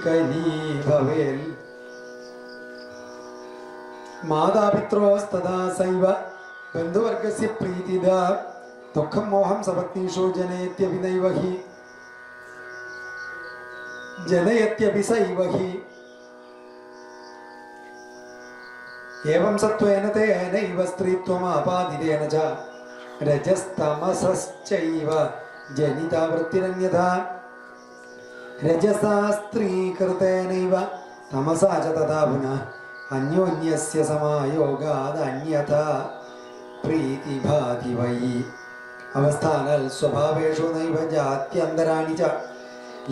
प्रीतिकरी भवेल। मातापित्रोस्तदा सैव बन्धुवर्गस्य प्रीतिदा दुःखं मोहं सपत्नीषु जनयत्यपि सैव हि एवं सत्त्वेन तेनैव स्त्रीत्वमापादितेन च रजस्तमसश्चैव जनिता वृत्तिरन्यथा रजसा स्त्रीकृतेनैव तमसा च तथा पुनः अन्योन्यस्य समायोगादन्यथा प्रीतिभाति वै अवस्थानल स्वभावेषु नैव जात्यन्तराणि च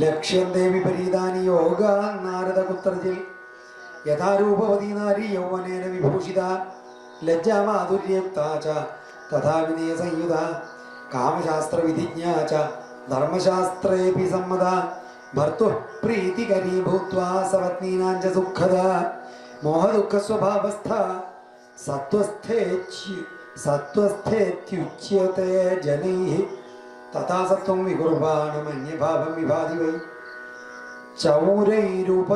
लक्ष्यन्ते विपरीतानि योगान् नारद कुत्रचित् यथा रूपवती नारी यौवनेन विभूषिता लज्जा माधुर्ययुक्ता च तथा विनयसंयुता कामशास्त्रविधिज्ञा च धर्मशास्त्रेऽपि सम्मता भर्तुः प्रीतिकरी भूत्वा सपत्नीनां च सुखदा मोहदुःखस्वभावस्था सत्त्वस्थेत्युच्यते जनैः तथा सत्त्वं विकुर्वाणमन्यभावं विभाति वै चौरैरुपद्रुतानां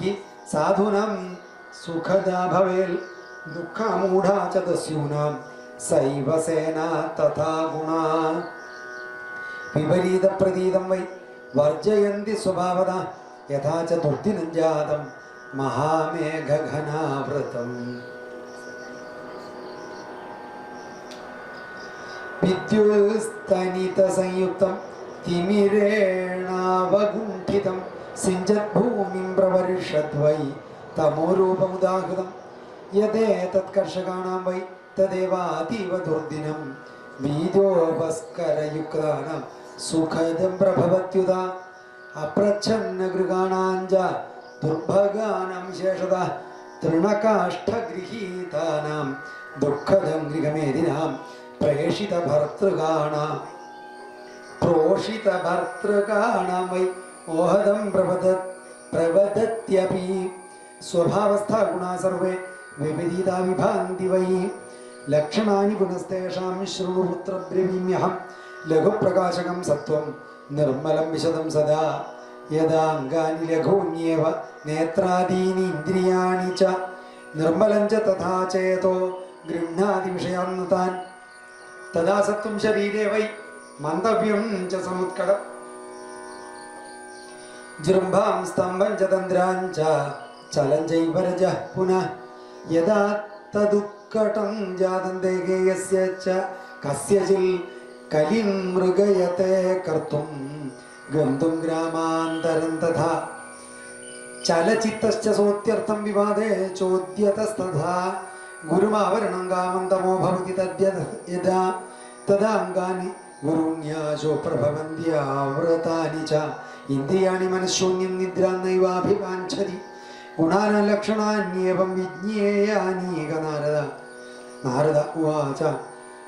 हि साधूनां सुखदा भवेल दुःखमूढा च दस्यूनां सैव सेना तथा गुणा विपरीतप्रतीतं वै वर्जयन्ति स्वभावतः यथा च दुर्दिनं जातं महामेघघनावृतम् विद्युस्तनितसंयुक्तं तिमिरेणावगुण्ठितं सिञ्चद्भूमिं प्रवर्षद्वै तमोरूपमुदाहृतं यदेतत्कर्षकाणां वै तदेवातीव दुर्दिनं वीर्योपस्करयुक्तानां सुखदं प्रभवत्युदा अप्रच्छन्नगृहाणां च दुर्भगानां शेषतः तृणकाष्ठगृहीतानां दुःखदं गृहमेदिनां प्रोषितभर्तृकाणां वै मोहदं प्रवदत्यपि स्वभावस्था गुणा सर्वे विपरीता विभान्ति वै लक्षणानि पुनस्तेषां शृणुपुत्रब्रवीम्यहं लघुप्रकाशकं सत्त्वं निर्मलं विशदं सदा यदा अङ्गानि लघून्येव नेत्रादीनि इन्द्रियाणि च निर्मलं च तथा चेतो गृह्णाति विषयान् तान् तदा सत्त्वं शरीरे वै मन्तव्यं च समुत्कटं जृम्भां स्तम्भं च तन्द्रां च चलं चैव रजः पुनः यदा तदुत्कटं जातं देहे यस्य च कस्यचित् कलिं मृगयते कर्तुं गन्तुं ग्रामान्तरं तथा चलचित्तश्च सोत्यर्थं विवादे चोद्यतस्तथा गुरुमावरणं कामं तमो भवति तद्यदा तदा अङ्गानि गुरुण्याशो प्रभवन्त्यावृतानि च इन्द्रियाणि मनश्शून्यं निद्रां नैवाभिवाञ्छति गुणानां लक्षणान्येवं विज्ञेयानीक नारद उवाच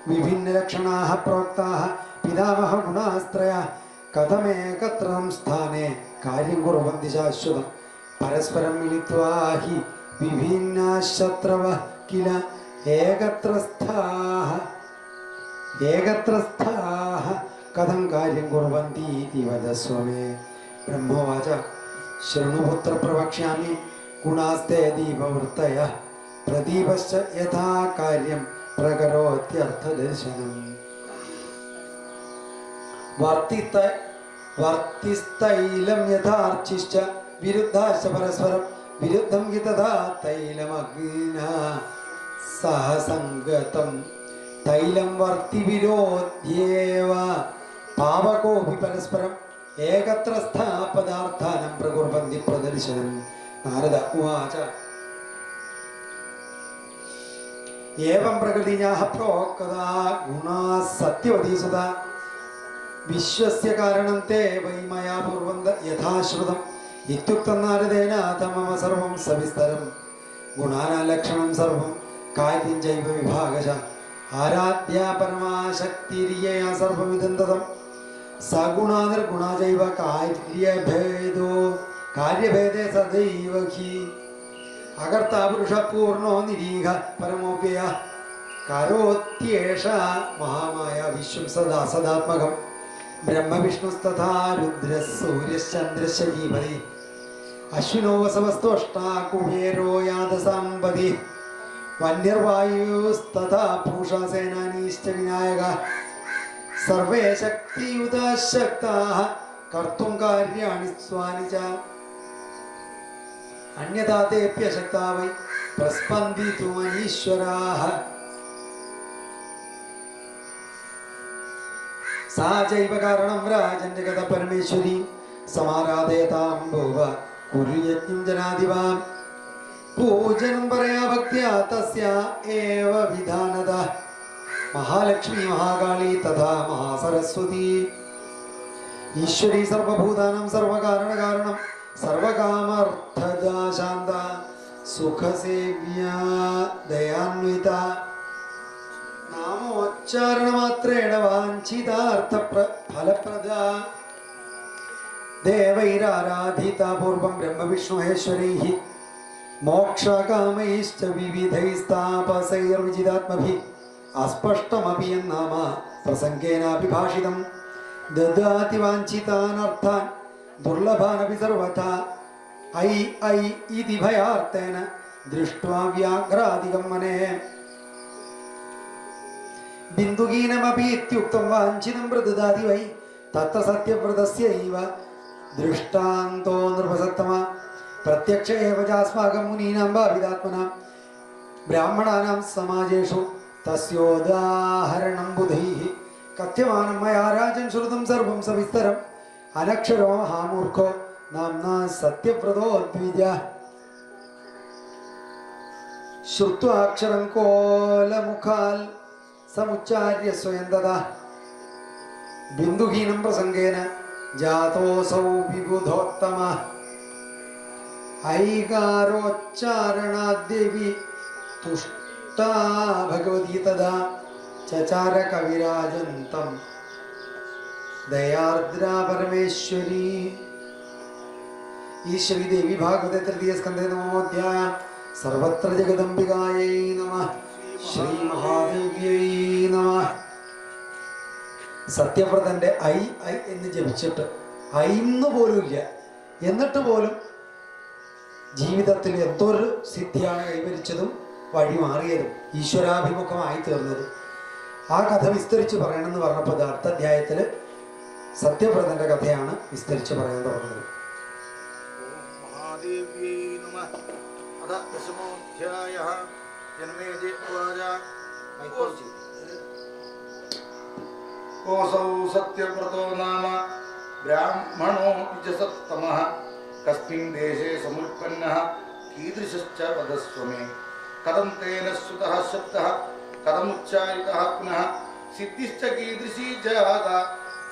विभिन्नलक्षणाः प्रोक्ताः पितामह गुणास्त्रयः कथमेकत्रं स्थाने कार्यं कुर्वन्ति शाश्वतं परस्परं मिलित्वा हि विभिन्नाः शत्रवः किल एकत्रस्थाः कथं कार्यं कुर्वन्ति इति वदस्व मे। ब्रह्मोवाच शृणुपुत्र प्रवक्ष्यामि गुणास्ते दीपवृत्तयः प्रदीपश्च यथा कार्यं प्रकरोत्यर्थदर्शनम् वर्तिस्तैलं यथार्चिश्च विरुद्धाश्च परस्परं विरुद्धं हि तथा तैलमग्निना सह संगतं तैलं वर्तिविरोध्येव पावकोऽपि परस्परम् एकत्र पदार्थानं प्रकुर्वन्ति प्रदर्शनं। नारद उवाच एवं प्रकृतिज्ञाः प्रोक्ता गुणाः सत्यवती सुधा विश्वस्य कारणं ते वै मया पूर्वं यथा श्रुतम् इत्युक्तं नारदेन तमम सर्वं सविस्तरं गुणानां लक्षणं सर्वं कार्यं चैव विभागशः आराध्या परमा शक्तिर्यया सर्वमिदं ततं सगुणा निर्गुणा चैव कार्यभेदे सदैव हि अकर्ता पुरुषः पूर्णो निरीहः परमोऽव्ययः करोत्येषा महामाया विश्वं सदा सदात्मकं ബ്രഹ്മവിഷ്ണുസ്തഥാ രുദ്രസൂര്യശ്ചന്ദ്രശരീപതി അശ്വിനോ വസവസ്തോഷ്ടാ കുബേരോ യാദസാമ്പതി വന്യർവായുസ്തഥാ പൂഷാ സേനാനീശ്ച വിനായക സർവേ ശക്തിയുതാശക്താഃ കർത്തും കാര്യാണി സ്വാനി ച അന്യഥാ തേപ്യശക്താ വൈ പ്രസ്പന്ദിതുമനീശ്വരാഃ സാ ചൈവ കാരണം രാജൻ ജഗത പരമേശ്വരി സമാരാധയതാം ഭൂവ കുരു യജ്ഞം ജനാധിപാം പൂജനം പറയാ ഭക്ത്യാ തസ്യ ഏവ വിധാനത മഹാലക്ഷ്മി മഹാകാളി തഥാ മഹാസരസ്വതി ഈശ്വരി സർവഭൂതാനാം സർവകാരണകാരണം സർവകാമർത്ഥദാ ശാന്ത സുഖസേവ്യാ ദയാന്വിത നാമോച്ചാരണമാത്രേണ വാഞ്ചിതാർത്ഥ ഫലപ്രദ ദേവൈരാരാധിത പൂർവം ബ്രഹ്മവിഷ്ണുഹേശ്വരൈഃ മോക്ഷകാമൈശ്ച വിവിധൈസ്താപസൈർവിജിതാത്മഭിः അസ്പഷ്ടമപി നാമ പ്രസംഗേനാപി ഭാഷിതം ദദാതി വാഞ്ചിതാനർത്ഥാൻ ദുർലഭാനപി സർവഥാ ഐ ഐ ഇതി ഭയാർത്തേന ദൃഷ്ട്വാ വ്യാഘ്രാധികം മനേ ബിന്ദുഗീനമപി ഇത്യുക്തം വാഞ്ചിതം പ്രദദാതി വൈ തത്ര സത്യവ്രതസ്യൈവ ദൃഷ്ടാന്തോ നൃപസത്തമ പ്രത്യക്ഷ ഏവ ചാസ്മാകം മുനീനാം ഭാവിതാത്മനാം ബ്രാഹ്മണാനാം സമാജേഷു തസ്യോദാഹരണം ബുധൈഃ കഥ്യമാനം മയാ രാജൻ ശ്രുതം സർവം സവിസ്തരം അനക്ഷരോ മഹാമൂർഖോ നാംനാ സത്യവ്രതോ ദ്വിജ ശ്രുത്വാ അക്ഷരം കോലമുഖാൽ സമുച്ചാര്യ സ്വയം തഥാ ബിന്ദുഹീനം പ്രസംഗേന ജാതോസൗ വിബുധോത്തമ ഐകാരോച്ചാരണാദേവി തുഷ്ടാ ഭഗവതി തഥാ ചചാര കവിരാജന്തം ദയാർദ്രാ പരമേശ്വരി. ഈ ശ്രീദേവി ഭാഗവത തൃതീയ സ്കന്ധേ നമോധ്യായ. സർവത്ര ജഗദംബികായൈ നമഃ. ശ്രീ മഹാദേവ്യൈ നമഃ. സത്യവ്രതന്റെ ഐ ഐ എന്ന് ജപിച്ചിട്ട് ഐന്ന് പോലും ഇല്ല, എന്നിട്ട് പോലും ജീവിതത്തിൽ എന്തൊരു സിദ്ധിയാണ് കൈവരിച്ചതും വഴി മാറിയതും ഈശ്വരാഭിമുഖമായി തീർന്നതും. ആ കഥ വിസ്തരിച്ച് പറയണമെന്ന് പറഞ്ഞപ്പോൾ അടുത്ത അധ്യായത്തിൽ സത്യവ്രതന്റെ കഥയാണ് വിസ്തരിച്ച് പറയാൻ തുടങ്ങുന്നത്. കോസൗ സത്യവ്രതോ നാമ ബ്രാഹ്മണോ വിജസത്തമഃ കസ്മിൻ ദേശേ സമുൽപ്പന്നഃ കീദൃശശ്ച വദസ്വമേ കഥം തേന ശ്രുതഃ ശബ്ദഃ കഥമുച്ചാരിതഃ പുനഃ സിദ്ധിശ്ച കീദൃശീ ജാത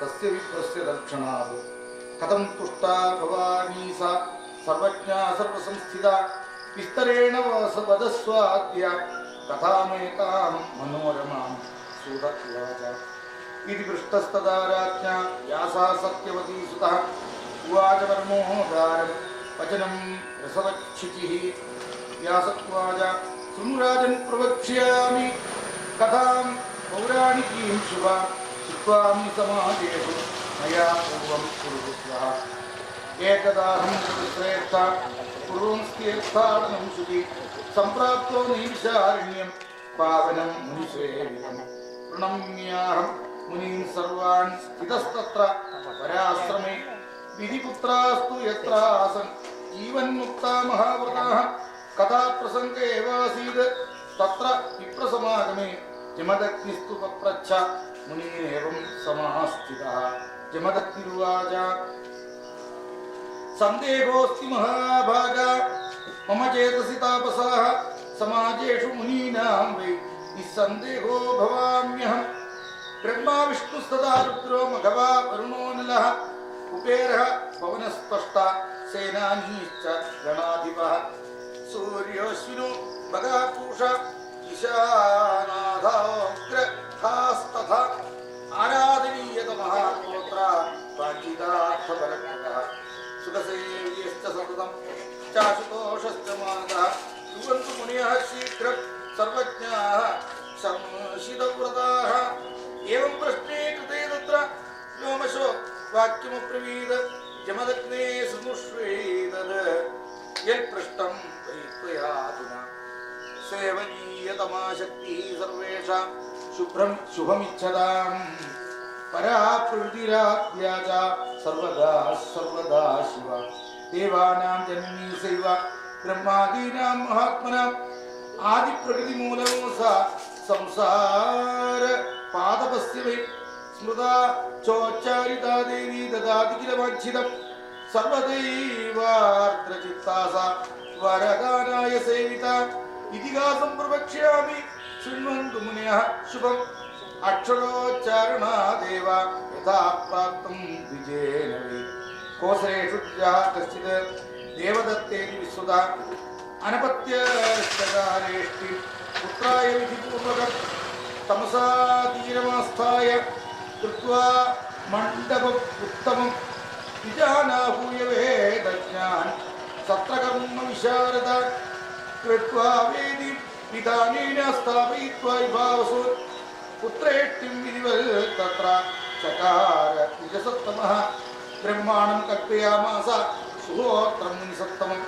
തസ്യ വിപ്രസ്യ ദർശനാത് കഥം തുഷ്ടാ ഭവാനി സാ സർവജ്ഞാ സർവസംസ്ഥിതാ വിസ്തരേണ വദസ്വാദ്യ കഥാമേതാം മനോരമാം സൂത ഉവാച. इति पृष्टस्तदा राज्ञा व्यासा सत्यवती सुतः उवाच परमोदारं वचनं रसवच्छुचिः. व्यासत्वाच शृणु राजन् प्रवक्ष्यामि कथां पौराणिकीं शुभां श्रुत्वामि समाजेषु मया पूर्वं कुरुतु स्वः. एकदाहं श्रेष्ठा पूर्वंस्तीर्थाटनं शुचि सम्प्राप्तो नैमिषारण्यं पावनं मुनिसेवितं प्रणम्याहं मुनीन् सर्वान् स्थितस्तत्र पराश्रमे विधिपुत्रास्तु यत्र आसन् जीवन्मुक्ता महाव्रताः कथाप्रसङ्ग एवासीत् तत्र विप्रसमागमे जमदग्निस्तु पप्रच्छ मुनीरेवं समास्थितः. जमदग्निरुवाच सन्देहोऽस्ति महाभागा मम चेतसि तापसाः समाजेषु मुनीनां वै निस्सन्देहो भवाम्यहम्. ब्रह्मा विष्णुस्तदा रुद्रो मघवा वरुणो नलः कुबेरः पवनस्पष्टा सेनानीश्च गणाधिपः सूर्योऽश्विनो मघापूषा ईशानाथोऽग्रहास्तथा आराधनीयतमः गोत्रा वाञ्छितार्थफलप्रदः सुखसेव्यश्च सततं चाशुतोषश्च मानदः कुर्वन्तु मुनयः शीघ्रं सर्वज्ञाः संशितव्रताः. एवं प्रश्ने कृते तत्र व्योम യശോ വാക്യമപ്രവീത് ജമദഗ്നേ സമുഷ്വേതത് യൽപൃഷ്ടം വൈത്വയാതുന സേവനീയതമാശക്തി സർവേഷാം ശുഭമിച്ഛതാം പരാ പ്രകൃതിരാദ്യാച സർവദാ സർവദാ ശിവ ദേവാനാം ജനനീ സൈവ ബ്രഹ്മാദീനാം മഹാത്മനാം ആദിപ്രകൃതിമൂലം സംസാര പാദപസ്യ വൈ സ്മൃതാ ചോച്ചാരിതാ ദേവി ദദാതി കില വാഞ്ഛിതം സർവദൈവാർദ്രചിത്താസ വരദാനായ സേവിത ഇതിഹാസം പ്രവക്ഷ്യാമി ശൃണ്വന്തു മുനയഃ ശുഭം അക്ഷരോച്ചാരണാദേവ യഥാ പ്രാപ്തം വിജേന വൈ കോസലേഷു കശ്ചിത് ദേവദത്തേതി വിശ്വത അനപത്യകാരേഷ്ടി പുത്രായ വിധിപൂർവകം തമസാതീരമാസ്ഥായ കൃത്വാ മണ്ഡപം ഉത്തമം വിജാനാഹൂയ വേദജ്ഞാൻ സത്രകർമ്മ വിശാരദ കൃത്വാ വേദി വിധാനേന സ്ഥാപയിത്വാ വിഭാവസു പുത്രേഷ്ടിം വിധിവൽ തത്ര ചകാര നിജസത്തമഃ ബ്രഹ്മാണം കൽപ്പയാമാസ സുഹോത്രം നിസത്തമം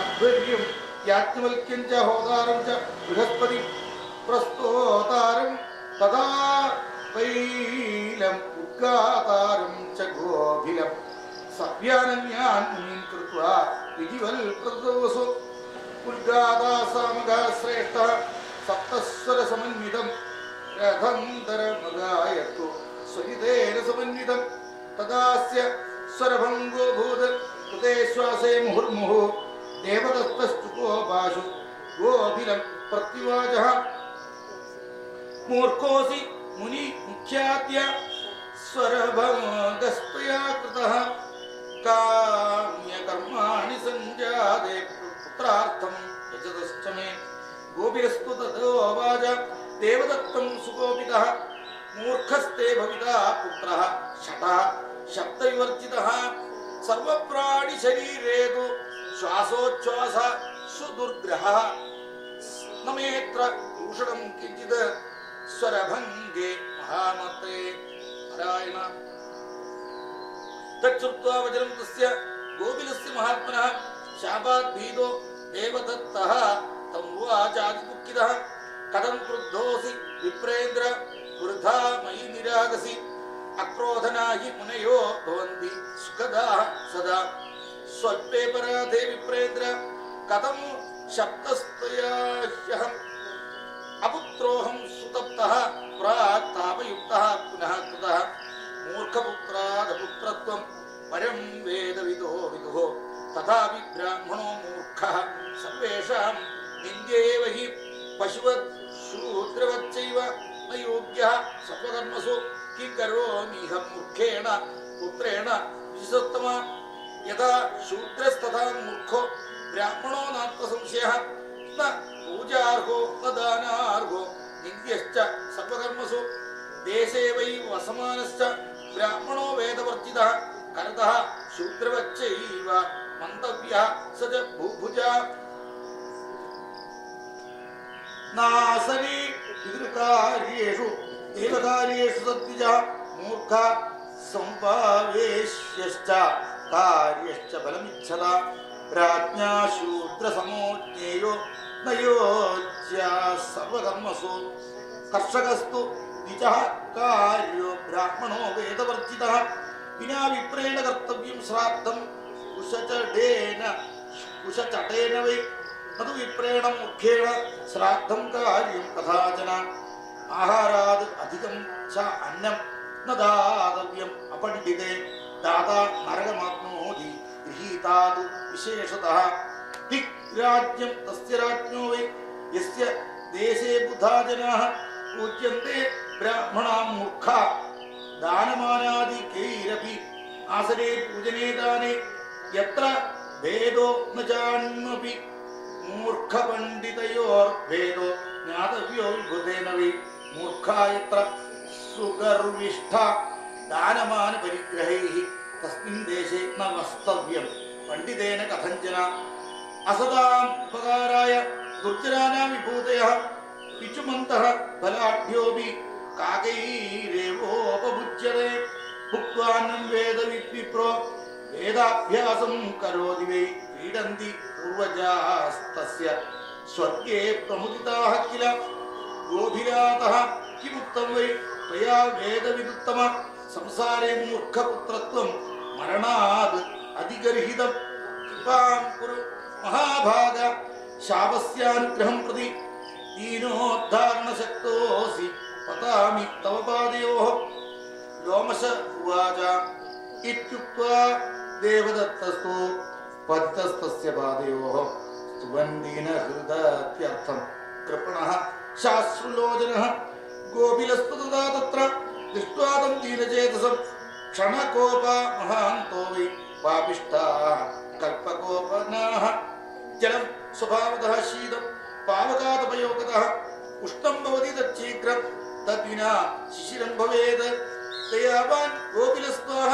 അധ്വർയം യാജ്ഞവൽക്യം ച ഹോതാരം ച ബൃഹസ്പതി പ്രസ്തോതാരം തഥാ വൈലം ഉദ്ഗാതാരം ച ഗോഭിലം സവ്യാനന്യാൻ മുനീൻ കൃത്വാ വിധിവൽ പ്രദോസു ഉദ്ഗാതാസാമഗഃ ശ്രേഷ്ഠ സപ്തസ്വര സമന്വിതം രഥന്തരമഗായത്തു സ്വരിതേന സമന്വിതം തദാസ്യ സ്വരഭംഗോ ഭൂത് കൃതേ ശ്വാസേ മുഹുർമുഹു ദേവദത്തസ്തുകോ പാശു ഗോഭിലം പ്രത്യുവാചഃ മൂർഖോസി മുനി മുഖ്യാദ്യ സ്വരഭംഗസ്ത്വയാ കൃതഃ കാമ്യകർമാണി സഞ്ജാതേ പുത്രാർത്ഥം യജതശ്ച മേ ഗോപിരസ്തു തതോവാച ദേവദത്തം സുഗോപിതഃ മൂർഖസ്തേ ഭവിതാ പുത്രഃ ഷഠഃ ശബ്ദവിവർജിതഃ സർവപ്രാണി ശരീരേതു ശ്വാസോച്ഛ്വാസ സുദുർഗ്രഹഃ നമേത്ര ദൂഷണം കിഞ്ചിത് സ്വരഭംഗേ മഹാമത്രേ നാരായണ തച്ഛ്രുത്വാ വചനം തസ്യ ഗോപിലസ്യ മഹാത്മനഃ ശാപാത് ഭീതോ ദേവദത്തഃ തം ഉവാചാദിദുഃഖിതഃ കഥം ക്രുദ്ധോസി വിപ്രേന്ദ്ര വൃഥാ മയി നിരാഗസി അക്രോധനാഹി മുനയോ ഭവന്തി സുഖദാഃ സദാ സ്വൽപേ പരാധേ വിപ്രേന്ദ്ര കഥം ശബ്ദസ്ത്വയാഹ്യഹം അപുത്രോഹം സുതപ്തഃ പ്രാക് താപയുക്തഃ പുനഃ കൃതഃ മൂർഖപുത്രാദപുത്രത്വം പരം വേദവിദോ വിദുഃ തഥാപി ബ്രാഹ്മണോ മൂർഖഃ സർവേഷാം നിന്ദ്യേവ ഹി പശുവത് ശൂദ്രവച്ചൈവ ന യോഗ്യഃ സർവകർമ്മസു കിം കരോമീഹം മൂർഖേണ പുത്രേണ വിശുദ്ധമ യഥാ ശൂദ്രസ്തഥാ മൂർഖോ ബ്രാഹ്മണോ നാത്ര സംശയഃ ന പൂജാർഹോ ന ദാനാർഹോ നിന്ദ്യശ്ച സർവകർമ്മസു ദേശേ വൈ വസമാനശ്ച ബ്രാഹ്മണോ വേദവർജിതഃ കരതഃ ശൂദ്രവച്ചൈവ മന്തവ്യഃ സ ച ഭൂഭുജ നാസനി പിതൃകാര്യേഷു ദേവകാര്യേഷു സദ്വിജഃ മൂർഖ സംഭാവേശ്യശ്ച കാര്യശ്ച ഫലമിച്ഛത രാജ്ഞാ ശൂദ്രസമോ ജ്ഞേയോ നയോജ്യ സർവകർമ്മസു കർഷകസ്തു നിജഃ കാര്യോ ബ്രാഹ്മണോ വേദവർജിതഃ വിനാ വിപ്രേണ കർത്തവ്യം ശ്രാദ്ധം കുശചടേന വൈ നതു വിപ്രേണ മുഖ്യേണ ശ്രാദ്ധം കാര്യം കഥാചന ആഹാരാത് അധികം ച അന്നം ന ദാതവ്യം അപണ്ഡിതേ ദാതാ നരകമാപ്നോതി ഗൃഹീതാത് വിശേഷതഃ ദിക് രാജ്യം തസ്യ രാജ്ഞോ വൈ യസ്യ ദേശേ ബുധാ ജനാഃ പൂജ്യന്തെ ബ്രാഹ്മണാ മൂർഖാ ദാനമാനാദികൈരപി ആസനേ പൂജനേ ദാനേ യത്ര ഭേദോ ന ജാന്മപി മൂർഖപണ്ഡിതയോർഭേദോ ജ്ഞാതവ്യോ വിഭുതേന വൈ മൂർഖാ യത്ര സുഗർവിഷ്ഠ ദാനമാന പരിഗ്രഹൈഃ തസ്മിൻ ദേശേ ന വസ്തവ്യം പണ്ഡിതേന കഥഞ്ചന അസതാം ഉപകാരായ ദുർജനാനാം വിഭൂതയഃ പിച്ചുമന്തഃ ബലാഢ്യോപി കാകൈരേവോപഭുജ്യതേ ഭുക്വാന്നം വേദവിപ്രോ വേദാഭ്യാസം കരോതി വൈ ക്രീഡന്തി പൂർവജാസ്തസ്യ സ്വർഗേ പ്രമുദിതാഃ കില ഗോഭിരാതഃ കിമുക്തം വൈ ത്വയാ വേദവിദുത്തമ സംസാരേ മൂർഖപുത്രത്വം മരണാത് അധിഗർഹിതം കൃപാം കുരു മഹാഭാഗ ശാപസ്യാനുഗ്രഹം പ്രതി ദീനോദ്ധാരണശക്തോസി പതാമി തവ പാദയോഃ ലോമശ ഉവാച ഇത്യുക്ത്വാ ദേവദത്തസ്തു പതിതസ്തസ്യ പാദയോഃ സ്തുവൻ ദീനഹൃദാത്യർത്ഥം കൃപണഃ ശാശ്രുലോചനഃ ഗോപിലസ്തു തഥാ തത്ര ദൃഷ്ട്വാ തം ദീനചേതസം ക്ഷണകോപ മഹാന്തോ വൈ പാപിഷ്ഠാഃ കൽപകോപനാഃ ജലം സ്വഭാവതഃ ശീതം പാവകാതപയോഗതഃ ഉഷ്ണം ഭവതി തच्छീഘ്രം തദ്വിനാ ശിശിരം ഭവേത് ദയാവാൻ ഗോപിലസ്ത്വാഃ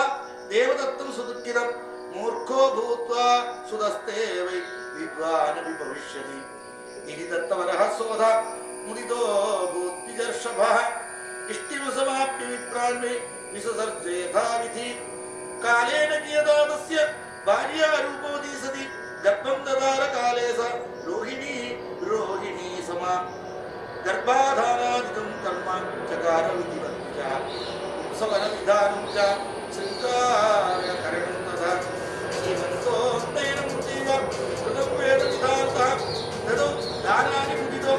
ദേവദത്തം സുദുഃഖിതം മൂർഖോ ഭൂത്വാ സുതസ്തേ വൈ വിദ്വാനപി ഭവിഷ്യതി ഇതി ദത്തവരഃ സോധ മുദിതോ ഭൂദ്വിജർഷഭഃ ഇഷ്ടിമസമാപ്യ വിപ്രാൻ വൈ വിസസർജേ യഥാവിധി കാലേന കിയതാ തസ്യ ഭാര്യാരൂപോദീ സതി ഗർഭം ദദാര കാലേ സ രോഹിണീ സമാ ഗർഭാധാനാദികം കർമ്മ ചകാര വിധിവത് സവനവിധാനം ച ശൃംഗാരകരണം തഥാ ശ്രീമന്തോസ്തേനം ചൈവ കൃതം വേദവിധാന്തഃ തദോ ദാനാനി മുദിതോ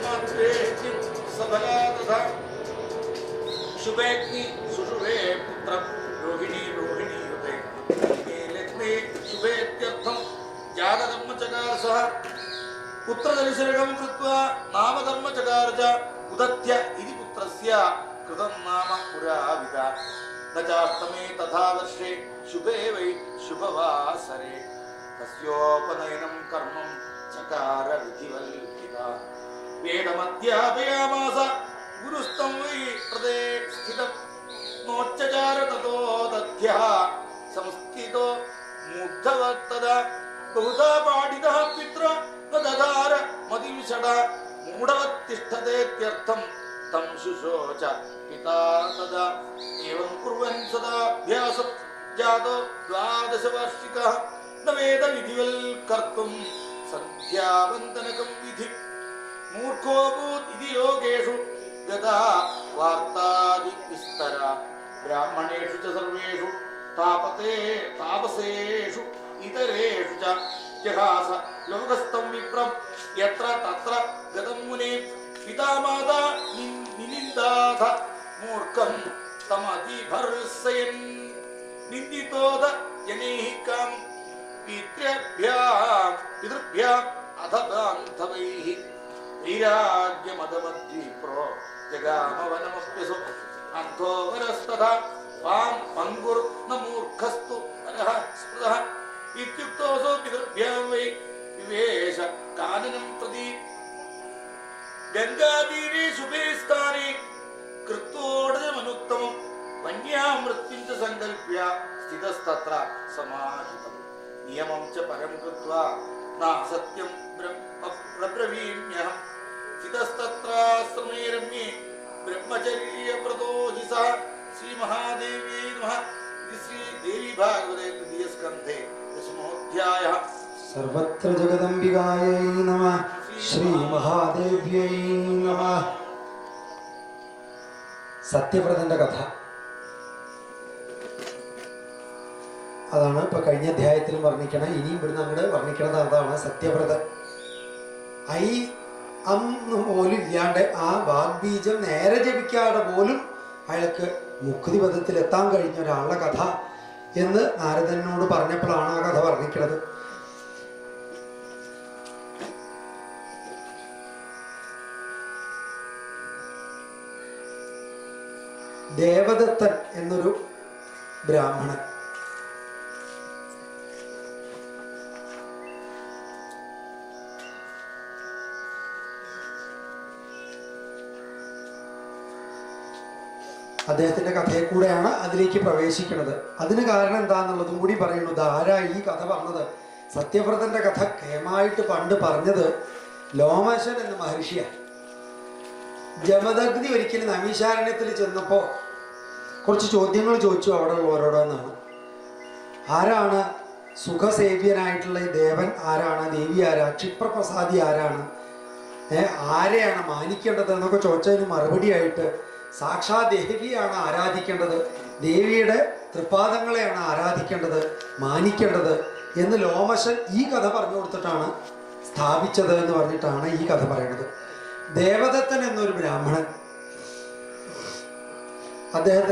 മാത്രേഷ്ഠിം സഫലാ തഥാ ശുഭേഗ്നി സുഷുഭേ പുത്രം രോഹിണീ യുതേ ലഗ്നേ ശുഭേത്യർത്ഥം ജാതകർമ്മ ചകാര സഹ പുത്രദർശനം കൃത്വാ നാമകർമ്മ ചകാര ച ഉദത്യ ഇതി പുത്രസ്യ കൃതം നാമ പുരാവിത നചാഷ്ടമേ തഥാ വർഷേ ശുഭേ വൈ ശുഭവാസരേ തസ്യോപനയനം കർമ്മം ചകാര വിധിവൽഹിത വേദമധ്യാപയാമാസ ഗുരുസ്തം വൈ പ്രദേ സ്ഥിതം നോച്ചചാര തതോ ദധ്യഃ സംസ്ഥിതോ മുഗ്ധവത്തദ ബഹുധാ പാഠിതഃ പിത്ര തദാര മതിം ഷട മൂഢവത്തിഷ്ഠതേത്യർത്ഥം തം ശുശോച പിതാ തദാ ഏവം കുർവൻ സദാഭ്യാസം ജാതോ 12 വാർഷികഃ ന വേദ വിധിവൽ കർത്തും സന്ധ്യാവന്ദനകം വിധി മൂർഖോ ഭൂത് ഇതി ലോകേഷു ഗതാ വാർത്താദി വിസ്തര ബ്രാഹ്മണേഷു ച സർവേഷു താപസേഷു ഇതരേഷു ച ജഹാസ ലോകസ്ഥം വിപ്രം യത്ര തത്ര ഗതം മുനെ പിതാമാതാ നിനിന്ദാഥ മൂർഖം തമതിഭർസയൻ നിന്ദിതോദ ജനൈഃ കാം പിതൃഭ്യാം അധ ബാന്ധവൈഃ വൈരാഗ്യമദമദ്വിപ്രോ ജഗാമവനമപ്യസു അന്ധോ വരസ്തഥാ പാം പങ്കുർ ന മൂർഖസ്തു വരഃ സ്മൃതഃ ഇത്യുക്തോസോ പിതൃഭ്യാം വൈ വിവേശ കാനനം പ്രതി ഗംഗാതീരേ ശുഭേ സ്ഥാനേ കൃത്വോടജമനുത്തമം വന്യാമൃത്യും ച സങ്കൽപ്യ സ്ഥിതസ്തത്ര സമാഹിതം നിയമം ച പരം കൃത്വാ നാസത്യം ബ്രവീമ്യഹം സ്ഥിതസ്തത്രാശ്രമേ രമ്യേ ബ്രഹ്മചര്യവ്രതോ ഹി സ ശ്രീമഹാദേവ്യൈ നമഃ ശ്രീ ദേവി ഭാഗവതേ തൃതീയസ്കന്ധേ ദശമോധ്യായഃ സർവത്ര ജഗദംബികായൈ നമഃ ശ്രീ മഹാദേവ്യൈ നമഃ. സത്യവ്രതന്റെ കഥ അതാണ് ഇപ്പൊ കഴിഞ്ഞ അധ്യായത്തിലും വർണ്ണിക്കണം. ഇനിയും ഇവിടുന്ന് അങ്ങോട്ട് വർണ്ണിക്കണത് അതാണ് സത്യവ്രതൻ. പോലും ഇല്ലാണ്ട് ആ വാഗ്ബീജം നേരെ ജപിക്കാതെ പോലും അയാൾക്ക് മുക്തി പദത്തിൽ എത്താൻ കഴിഞ്ഞ ഒരാളുടെ കഥ എന്ന് നാരദനോട് പറഞ്ഞപ്പോഴാണ് ആ കഥ വർണ്ണിക്കുന്നത്. ദേവദത്തൻ എന്നൊരു ബ്രാഹ്മണൻ അദ്ദേഹത്തിന്റെ കഥയെ കൂടെയാണ് അതിലേക്ക് പ്രവേശിക്കുന്നത്. അതിന് കാരണം എന്താന്നുള്ളതും കൂടി പറയുന്നത്. ആരാ ഈ കഥ പറഞ്ഞത്? സത്യവ്രതന്റെ കഥ കേമായിട്ട് പണ്ട് പറഞ്ഞത് ലോമശൻ എന്ന മഹർഷിയാണ്. ജമദഗ്നി ഒരിക്കലും നൈമിഷാരണ്യത്തിൽ ചെന്നപ്പോ കുറച്ച് ചോദ്യങ്ങൾ ചോദിച്ചു അവിടെ ഉള്ളവരോടെന്നാണ്. ആരാണ് സുഖസേവ്യനായിട്ടുള്ള ഈ ദേവൻ? ആരാണ്? ദേവി ആരാ? ക്ഷിപ്രപ്രസാദി ആരാണ്? ആരെയാണ് മാനിക്കേണ്ടത് എന്നൊക്കെ ചോദിച്ചതിന് മറുപടിയായിട്ട് സാക്ഷാ ദേവിയാണ് ആരാധിക്കേണ്ടത്, ദേവിയുടെ തൃപ്പാദങ്ങളെയാണ് ആരാധിക്കേണ്ടത്, മാനിക്കേണ്ടത് എന്ന് ലോമശൻ ഈ കഥ പറഞ്ഞു കൊടുത്തിട്ടാണ് സ്ഥാപിച്ചത് എന്ന് പറഞ്ഞിട്ടാണ് ഈ കഥ പറയുന്നത്. ദേവദത്തൻ എന്നൊരു ബ്രാഹ്മണൻ, അദ്ദേഹം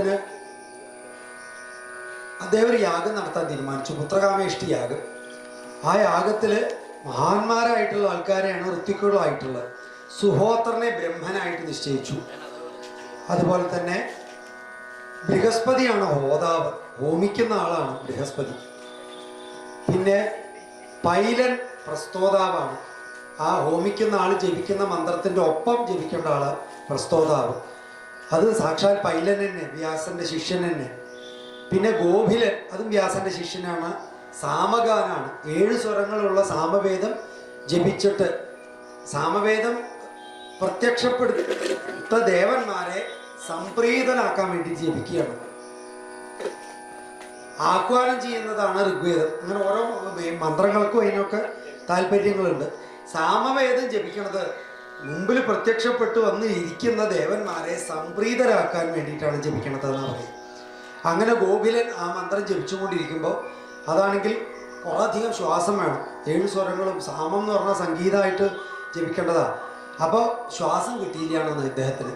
ഒരു യാഗം നടത്താൻ തീരുമാനിച്ചു, പുത്രകാമേഷ്ടി യാഗം. ആ യാഗത്തില് മഹാന്മാരായിട്ടുള്ള ആൾക്കാരെയാണ് ഋത്വിക്കുകളായിട്ടുള്ളത്. സുഹോത്രനെ ബ്രഹ്മനായിട്ട് നിശ്ചയിച്ചു. അതുപോലെ തന്നെ ബൃഹസ്പതിയാണ് ഹോതാവ്, ഹോമിക്കുന്ന ആളാണ് ബൃഹസ്പതി. പിന്നെ പൈലൻ പ്രസ്തോതാവാണ്, ആ ഹോമിക്കുന്ന ആൾ ജപിക്കുന്ന മന്ത്രത്തിന്റെ ഒപ്പം ജപിക്കേണ്ട ആള് പ്രസ്തോതാവ്. അത് സാക്ഷാൽ പൈലൻ തന്നെ, വ്യാസന്റെ ശിഷ്യൻ തന്നെ. പിന്നെ ഗോഭിലൻ, അതും വ്യാസന്റെ ശിഷ്യനാണ്, സാമഗാനാണ്. 7 സ്വരങ്ങളുള്ള സാമവേദം ജപിച്ചിട്ട് സാമവേദം പ്രത്യക്ഷപ്പെടുത്ത ദേവന്മാരെ സംപ്രീതനാക്കാൻ വേണ്ടി ജപിക്കുകയാണ്. ആഹ്വാനം ചെയ്യുന്നതാണ് ഋഗ്വേദം. അങ്ങനെ ഓരോ മന്ത്രങ്ങൾക്കും അതിനൊക്കെ താല്പര്യങ്ങളുണ്ട്. സാമവേദം ജപിക്കുന്നത് മുമ്പിൽ പ്രത്യക്ഷപ്പെട്ടു വന്ന് ഇരിക്കുന്ന ദേവന്മാരെ സംപ്രീതരാക്കാൻ വേണ്ടിയിട്ടാണ് ജപിക്കണത് എന്നാണ് പറയും. അങ്ങനെ ഗോപിലൻ ആ മന്ത്രം ജപിച്ചുകൊണ്ടിരിക്കുമ്പോൾ, അതാണെങ്കിൽ കുറേയധികം ശ്വാസം വേണം, 7 സ്വരങ്ങളും. സാമം എന്ന് പറഞ്ഞാൽ സംഗീതമായിട്ട് ജപിക്കേണ്ടതാണ്. അപ്പോൾ ശ്വാസം കിട്ടിയില്ലാണെന്ന് ഇദ്ദേഹത്തിന്.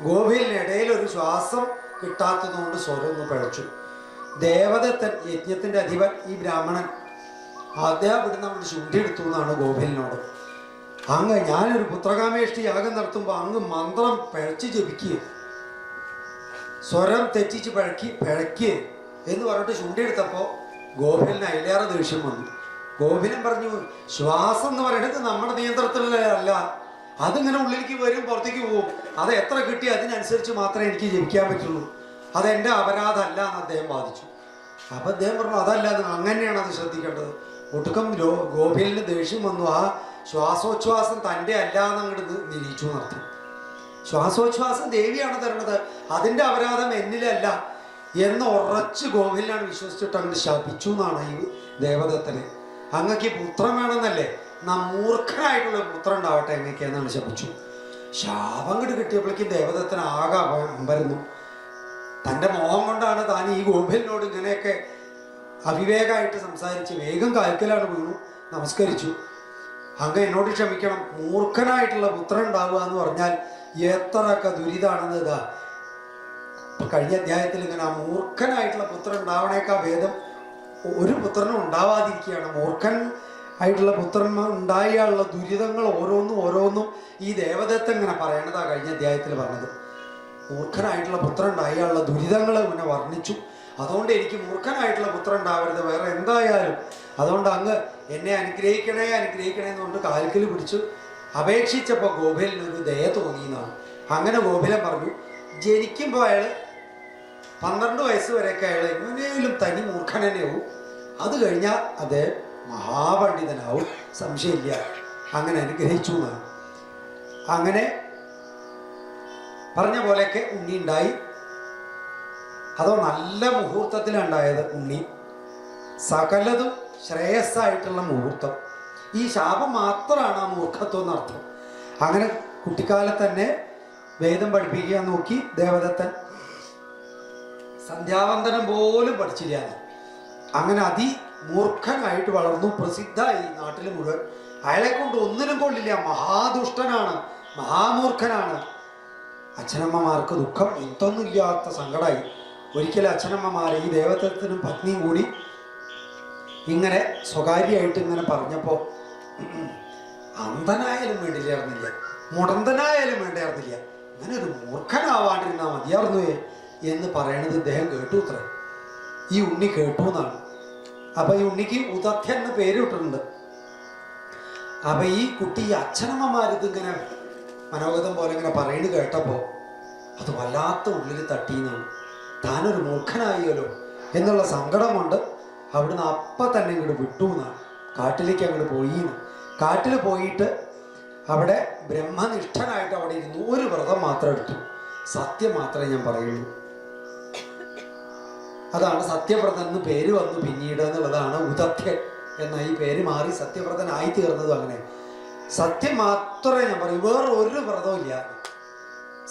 ഗോപിലിന് ഇടയിൽ ഒരു ശ്വാസം കിട്ടാത്തതുകൊണ്ട് സ്വരം ഒന്ന് പിഴച്ചു. ദേവദത്തൻ, യജ്ഞത്തിന്റെ അധിപൻ, ഈ ബ്രാഹ്മണൻ, അദ്ദേഹം ഇവിടുന്ന് അങ്ങോട്ട് ചുണ്ടിയെടുത്തു എന്നാണ് ഗോപിലിനോട്. അങ്ങ് ഞാനൊരു പുത്രകാമേഷ്ടി യാഗം നടത്തുമ്പോൾ അങ്ങ് മന്ത്രം പിഴച്ച് ജപിക്കുക, സ്വരം തെറ്റിച്ച് പിഴയ്ക്കുക എന്ന് പറഞ്ഞിട്ട് ചുണ്ടിയെടുത്തപ്പോൾ ഗോപിലിന് അതിലേറെ ദേഷ്യം വന്നു. ഗോപിലൻ പറഞ്ഞു, ശ്വാസം എന്ന് പറയുന്നത് നമ്മുടെ നിയന്ത്രണത്തിലല്ല, അതിങ്ങനെ ഉള്ളിലേക്ക് വരും, പുറത്തേക്ക് പോകും. അത് എത്ര കിട്ടി അതിനനുസരിച്ച് മാത്രമേ എനിക്ക് ജപിക്കാൻ പറ്റുള്ളൂ, അതെൻ്റെ അപരാധമല്ല എന്ന് അദ്ദേഹം വാദിച്ചു. അപ്പം അദ്ദേഹം പറഞ്ഞു, അതല്ല, അങ്ങനെയാണ് അത് ശ്രദ്ധിക്കേണ്ടത്. ഒട്ടുക്കം ഗോപിലിന് ദേഷ്യം വന്നു. ആ ശ്വാസോച്ഛ്വാസം തൻ്റെ അല്ല എന്നങ്ങോട്ട് നിരീക്ഷു നടത്തി. ശ്വാസോച്ഛ്വാസം ദേവിയാണ് തരുന്നത്, അതിൻ്റെ അപരാധം എന്നിലല്ല എന്ന് ഉറച്ച് ഗോപിലാണ് വിശ്വസിച്ചിട്ട് അങ്ങോട്ട് ശപിച്ചു എന്നാണ് ഈ ദേവദത്തനെ. അങ്ങക്ക് പുത്രം വേണമെന്നല്ലേ, മൂർഖനായിട്ടുള്ള പുത്രം ഉണ്ടാവട്ടെ എങ്ങനെയൊക്കെയാണെന്നാണ് ശപിച്ചു. ശാപം അങ്ങോട്ട് കിട്ടിയപ്പോഴേക്കും ദേവദത്തൻ ആകെ അമ്പരുന്നു. തൻ്റെ മോഹം കൊണ്ടാണ് താൻ ഈ ഗോപിലിനോട് ഇങ്ങനെയൊക്കെ അവിവേകമായിട്ട് സംസാരിച്ച് വേഗം കാൽക്കലാണ് വീണു, നമസ്കരിച്ചു. അങ്ങ് എന്നോട് ക്ഷമിക്കണം, മൂർഖനായിട്ടുള്ള പുത്രൻ ഉണ്ടാവുക എന്ന് പറഞ്ഞാൽ എത്രയൊക്കെ ദുരിതാണെന്ന്. ഇതാ കഴിഞ്ഞ അധ്യായത്തിൽ ഇങ്ങനെ ആ മൂർഖനായിട്ടുള്ള പുത്രൻ ഉണ്ടാവണേക്കാ ഭേദം ഒരു പുത്രനും ഉണ്ടാവാതിരിക്കുകയാണ്. മൂർഖൻ ആയിട്ടുള്ള പുത്രന്മാർ ഉണ്ടായുള്ള ദുരിതങ്ങൾ ഓരോന്നും ഈ ദേവദത്തൻ ഇങ്ങനെ പറയണതാ കഴിഞ്ഞ അധ്യായത്തിൽ പറഞ്ഞത്. മൂർഖനായിട്ടുള്ള പുത്രൻ ഉണ്ടായുള്ള ദുരിതങ്ങൾ ഇങ്ങനെ വർണ്ണിച്ചു. അതുകൊണ്ട് എനിക്ക് മൂർഖനായിട്ടുള്ള പുത്രൻ ഉണ്ടാവരുത് വേറെ എന്തായാലും, അതുകൊണ്ട് അങ്ങ് എന്നെ അനുഗ്രഹിക്കണേ എന്നുകൊണ്ട് കാൽക്കൽ പിടിച്ചു അപേക്ഷിച്ചപ്പോൾ ഗോപിലിനൊരു ദയ തോന്നിയെന്നാണ്. അങ്ങനെ ഗോപിലൻ പറഞ്ഞു, ജനിക്കുമ്പോൾ അയാൾ 12 വയസ്സ് വരെയൊക്കെ അയാൾ എങ്ങനെയും തനി മൂർഖനാവും, അത് കഴിഞ്ഞാൽ അദ്ദേഹം മഹാപണ്ഡിതനാവും, സംശയമില്ല. അങ്ങനെ അനുഗ്രഹിച്ചു എന്നാണ്. അങ്ങനെ പറഞ്ഞ പോലെയൊക്കെ ഉണ്ണി ഉണ്ടായി. അതോ നല്ല മുഹൂർത്തത്തിലുണ്ടായത് ഉണ്ണി, സകലതും ശ്രേയസ്സായിട്ടുള്ള മുഹൂർത്തം. ഈ ശാപം മാത്രമാണ് ആ മൂർഖത്വം എന്നർത്ഥം. അങ്ങനെ കുട്ടിക്കാലത്ത് തന്നെ വേദം പഠിപ്പിക്കാൻ നോക്കി ദേവദത്തൻ, സന്ധ്യാവന്തനം പോലും പഠിച്ചില്ല. അങ്ങനെ അതിമൂർഖനായിട്ട് വളർന്നു, പ്രസിദ്ധമായി നാട്ടിൽ മുഴുവൻ. അയാളെ കൊണ്ട് ഒന്നിനും കൊള്ളില്ല, മഹാദുഷ്ടനാണ്, മഹാമൂർഖനാണ്. അച്ഛനമ്മമാർക്ക് ദുഃഖം എന്തൊന്നുമില്ലാത്ത സങ്കടമായി. ഒരിക്കലും അച്ഛനമ്മമാരെ ഈ ദേവദത്തനും പത്നിയും കൂടി ഇങ്ങനെ സ്വകാര്യമായിട്ട് ഇങ്ങനെ പറഞ്ഞപ്പോൾ, അന്ധനായാലും വേണ്ടില്ലായിരുന്നില്ല, മുടന്തനായാലും വേണ്ടായിരുന്നില്ല, ഇങ്ങനെ ഒരു മൂർഖനാവാണ്ടിരുന്നാൽ മതിയായിരുന്നു എന്ന് പറയണത് ഇദ്ദേഹം കേട്ടു അത്ര. ഈ ഉണ്ണി കേട്ടു എന്നാണ്. അപ്പൊ ഈ ഉണ്ണിക്ക് ഉദധ്യൻ എന്ന് പേര് ഇട്ടിട്ടുണ്ട്. അപ്പൊ ഈ കുട്ടി ഈ അച്ഛനമ്മമാരിതിങ്ങനെ മനോഗതം പോലെ ഇങ്ങനെ പറയുന്നത് കേട്ടപ്പോൾ അത് വല്ലാത്ത ഉള്ളിൽ തട്ടിയെന്നാണ്. താനൊരു മൂർഖനായില്ലോ എന്നുള്ള സങ്കടം കൊണ്ട് അവിടുന്ന് അപ്പം തന്നെ ഇങ്ങോട്ട് വിട്ടു എന്നാണ്. കാട്ടിലേക്ക് അങ്ങോട്ട് പോയിന്ന്. കാട്ടിൽ പോയിട്ട് അവിടെ ബ്രഹ്മനിഷ്ഠനായിട്ട് അവിടെ ഇരുന്നു. ഒരു വ്രതം മാത്രം എടുത്തു, സത്യം മാത്രമേ ഞാൻ പറയുള്ളൂ, അതാണ് സത്യവ്രതൻ എന്ന് പേര് വന്നു പിന്നീട് എന്നുള്ളതാണ്. ഉദധ്യൻ എന്ന ഈ പേര് മാറി സത്യവ്രതനായി തീർന്നതും അങ്ങനെ. സത്യം മാത്രമേ ഞാൻ പറയൂ, വേറെ ഒരു വ്രതവും ഇല്ല,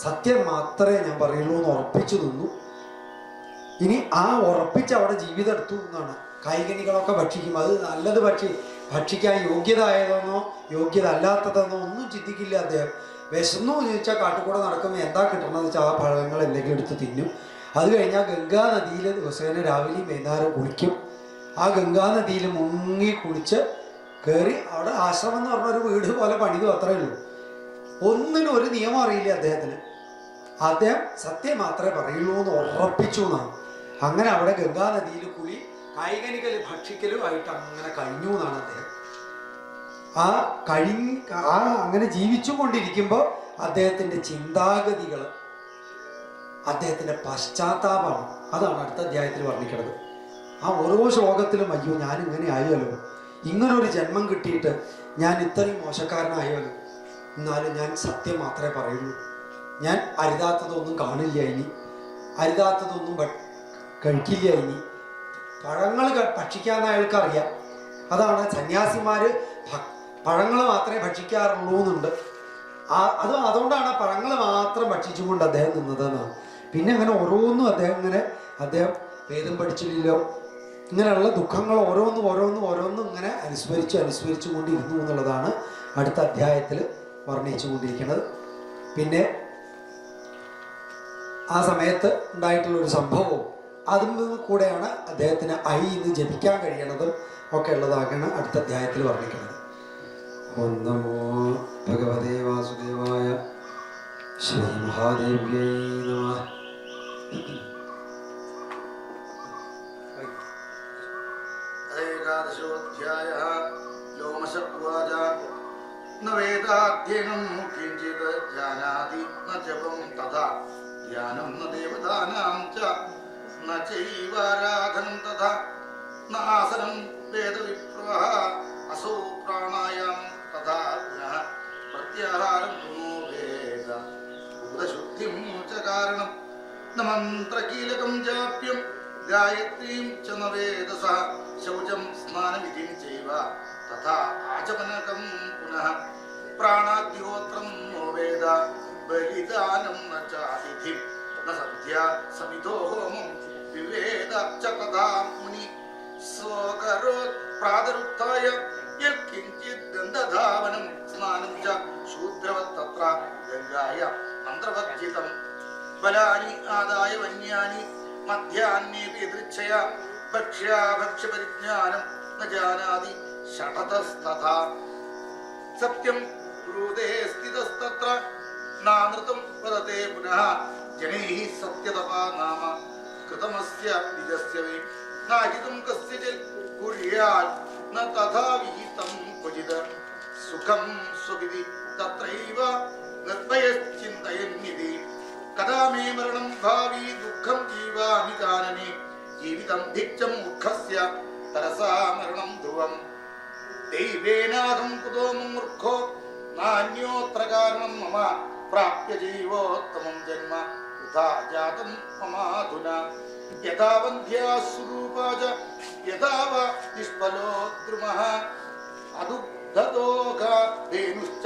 സത്യം മാത്രമേ ഞാൻ പറയുള്ളൂ എന്ന് ഉറപ്പിച്ചു നിന്നു. ഇനി ആ ഉറപ്പിച്ച് അവിടെ ജീവിതം എടുത്തു എന്നാണ്. കായികനികളൊക്കെ ഭക്ഷിക്കും, അത് നല്ലത് ഭക്ഷിക്കാൻ യോഗ്യത ആയതെന്നോ യോഗ്യത അല്ലാത്തതെന്നോ ഒന്നും ചിന്തിക്കില്ല അദ്ദേഹം. വിശന്നു ചോദിച്ചാൽ കാട്ടുകൂടെ നടക്കുമ്പോൾ എന്താ കിട്ടണമെന്ന് വെച്ചാൽ ആ പഴങ്ങൾ എന്തെങ്കിലും എടുത്ത് തിന്നും. അത് കഴിഞ്ഞാൽ ഗംഗാ നദിയിൽ ദിവസേന രാവിലെയും വൈകുന്നേരം കുളിക്കും. ആ ഗംഗാ നദിയിൽ മുങ്ങി കുളിച്ച് കയറി അവിടെ ആശ്രമം എന്ന് പറഞ്ഞൊരു വീട് പോലെ പണിതും അത്രയേ ഉള്ളൂ. ഒന്നിനും ഒരു നിയമം അറിയില്ല അദ്ദേഹത്തിന്. അദ്ദേഹം സത്യം മാത്രമേ പറയുള്ളൂ എന്ന് ഉറപ്പിച്ചു എന്നാണ്. അങ്ങനെ അവിടെ ഗംഗാ നദിയിൽ കുളി കായികനികൾ ഭക്ഷിക്കലും ആയിട്ട് അങ്ങനെ കഴിഞ്ഞു എന്നാണ് അദ്ദേഹം. അങ്ങനെ ജീവിച്ചു കൊണ്ടിരിക്കുമ്പോൾ അദ്ദേഹത്തിൻ്റെ ചിന്താഗതികൾ, അദ്ദേഹത്തിൻ്റെ പശ്ചാത്താപമാണ്. അതാണ് അടുത്ത അധ്യായത്തിൽ വർണ്ണിക്കുന്നത്. ആ ഓരോ ശ്ലോകത്തിലും അയ്യോ ഞാൻ ഇങ്ങനെ ആയല്ലോ, ഇങ്ങനൊരു ജന്മം കിട്ടിയിട്ട് ഞാൻ ഇത്രയും മോശക്കാരനായല്ലോ, എന്നാലും ഞാൻ സത്യം മാത്രമേ പറയുള്ളൂ, ഞാൻ അരുതാത്തതൊന്നും കാണില്ല, ഇനി അരുതാത്തതൊന്നും കഴിക്കില്ല, ഇനി പഴങ്ങൾ ഭക്ഷിക്കാമെന്ന് അയാൾക്കറിയാം. അതാണ് സന്യാസിമാർ പഴങ്ങൾ മാത്രമേ ഭക്ഷിക്കാറുള്ളൂ എന്നുണ്ട്. അതുകൊണ്ടാണ് പഴങ്ങൾ മാത്രം ഭക്ഷിച്ചുകൊണ്ട് അദ്ദേഹം നിന്നതെന്നാണ്. പിന്നെ അങ്ങനെ ഓരോന്നും അദ്ദേഹം വേദം പഠിച്ചില്ലല്ലോ, ഇങ്ങനെയുള്ള ദുഃഖങ്ങൾ ഓരോന്നും ഇങ്ങനെ അനുസ്മരിച്ചു കൊണ്ടിരുന്നു എന്നുള്ളതാണ് അടുത്ത അധ്യായത്തിൽ വർണ്ണിച്ചു കൊണ്ടിരിക്കുന്നത്. പിന്നെ ആ സമയത്ത് ഉണ്ടായിട്ടുള്ളൊരു സംഭവവും അതിൽ നിന്ന് കൂടെയാണ് അദ്ദേഹത്തിന് ഇന്ന് ജപിക്കാൻ കഴിയണതും ഒക്കെ ഉള്ളതാകാണ് അടുത്ത അധ്യായത്തിൽ വർണ്ണിക്കുന്നത്. ഓം നമോ ഭഗവതേ വാസുദേവായ. ശ്രീ മഹാദേവ്യൈ നമഃ. ഏകാദശോധ്യായഃ. ലോമശർവാച ന വേദാധ്യയനം കിഞ്ചിത് ജാനാതി ന ജപം തഥാ ധ്യാനം ന ദേവതാനാം ച ന ചൈവാരാധനം തഥാ ന ആസനം വേദവിപ്രവഃ അസോ പ്രാണായാമം തഥാ പുനഃ പ്രത്യാഹാരം വേദ ഭൂതശുദ്ധിം ച കാരണം ന മന്ത്രകീലകം ജാപ്യം ഗായത്രീം ച ന വേദസഃ ശൗചം സ്നാനവിധിം ചൈവ തഥാ ആചമനകം പുനഃ പ്രാണാഗ്നിഹോത്രം നോ വേദ ബലിദാനം ന ചാതിഥിം ന സന്ധ്യ സമിധോ ഹോമം വിവേദ ച തഥാ മുനി സ്വകരോത് പ്രാതരുത്ഥായ യൽകിഞ്ചിത് ഗന്ധധാവനം സ്നാനം ച ശൂദ്രവത് തത്ര ഗംഗായ മന്ത്രവർജിതം ബലാനി ആദായ വന്യാനി മധ്യാന്യേ വിദൃച്ഛയ ഭക്ഷ്യപരിജ്ഞാനം ന ജാനാതി ഷഠതസ്തഥാ സത്യം ബ്രൂതേ സ്ഥിതസ്തത്ര നാനൃതം വദതേ പുനഃ ജനൈഃ സത്യതപാ നാമ കൃതമസ്യ നിജസ്യ വേ നാഹിതം കസ്യചിത് കുര്യാൽ ന തഥാ വിഹിതം ക്വചിത് സുഖം സ്വവിധി തത്രൈവ നിർഭയശ്ചിന്തയന്നിതി കഥാ മേ മരണം ഭാവി ദുഃഖം ജീവാമി കാനനെ ജീവിതം ധിക്ഷം മൂർഖസ്യ തരസാ മരണം ധ്രുവം ദൈവേനാഹം കുതോ മൂർഖോ നാന്യോത്ര കാരണം മമ പ്രാപ്യ ജീവോത്തമം ജന്മ വൃഥാ ജാതം മമാധുനാ യഥാ വന്ധ്യാ സ്വരൂപാ ച യഥാ വ നിഷ്ഫലോ ദ്രുമഃ അദുഗ്ധദോഘാ ധേനുശ്ച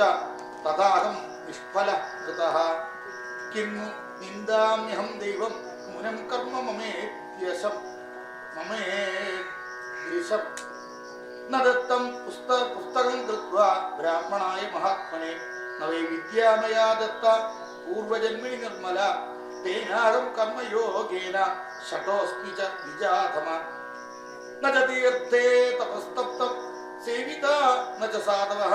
തഥാഹം നിഷ്ഫലഃ കൃതഃ കിന്നു നിന്ദാമ്യഹം ദൈവം മുനം കർമ്മ മമേത്യശം ന ദത്തം പുസ്തകം കൃത്വാ ബ്രാഹ്മണായ മഹാത്മനെ ന വൈ വിദ്യാമയാ ദത്ത പൂർവജന്മനി നിർമ്മല തേനാഹം കർമ്മയോഗേന ഷഠോസ്മി ച വിജാധമ ന ച തീർത്ഥേ തപസ്തപ്തം സേവിതാ ന ച സാധവഃ